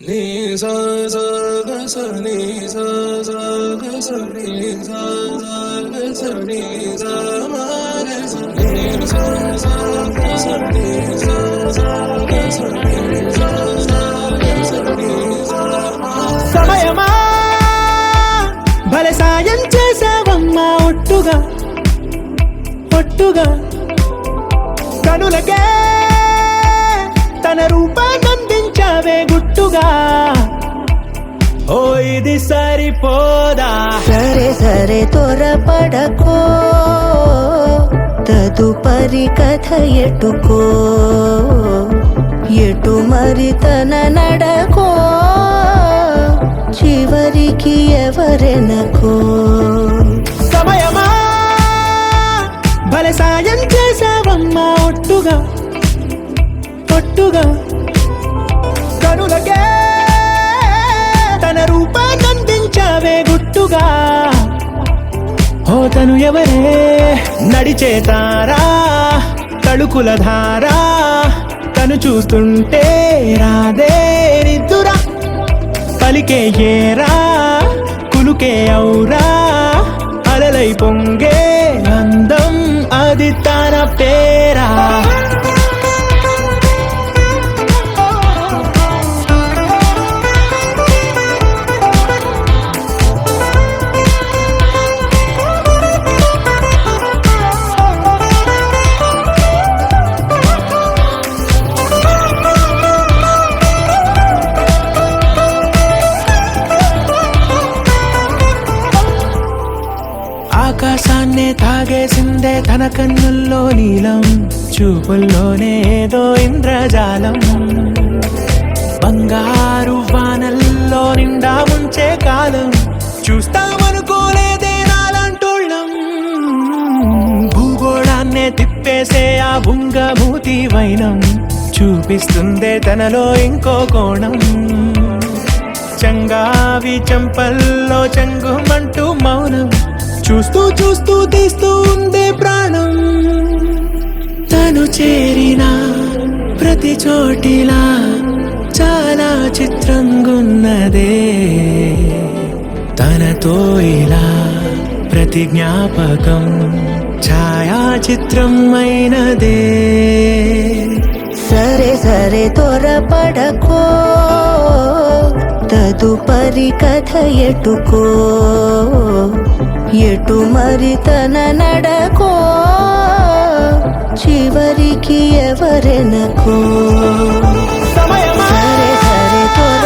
నీ సా సా గ స నీ సా సా గ స నీ సా సా గ స నీ సా మా గ స నీ సా సా గ స నీ సా సా గ స నీ సా సా గ స నీ సా మా. సమయమా భలే సాయం చేసావమ్మా ఒట్టుగా ఒట్టుగా కనులకే తన రూపాన్నందించావే గుట్టుగా. ఓ ఇది సరిపోదా? సరే సరే త్వరపడకో, తదుపరి కథ ఎటుకో, ఎటు మరి తన నడకో, చివరికి ఎవరెనకో. సమయమా భలే సాయం చేసావమ్మా ఒట్టుగా ఒట్టుగా కనులకే తన రూపాన్నందించావే గుట్టుగా. ఓ తను ఎవరే నడిచే తారా తళుకుల ధారా, తను చూస్తుంటే రాదే నిద్దురా, పలికే ఏరా కులుకే ఔరా, అలలై పొంగే అందం అది తన పేరా. ఆకాశాన్నే తాగేసిందే తన కన్నుల్లో నీలం, చూపుల్లోనే ఏదో ఇంద్రజాలం, బంగారు వానల్లో నిండా ముంచే కాలం, చూస్తామనుకోలేదే నాలంటోళ్ళం. భూగోళాన్నే తిప్పేసే ఆ బుంగమూతి వైనం, చూపిస్తుందే తనలో ఇంకో కోణం, చంగావి చంపల్లో చంగుమంటూ మౌనం, చూస్తూ చూస్తూ తీస్తూ ఉందే ప్రాణం. తను చేరిన ప్రతి చోటిలా చాలా చిత్రంగున్నదే, తనతో ఇలా ప్రతి జ్ఞాపకం ఛాయాచిత్రం అయినదే. సరే సరే త్వరపడకో, తదుపరి కథ ఎటుకో, ఎటు మరి తన నడకో, చివరికి ఎవరెనకో. సమయమా సరే సరే త్వర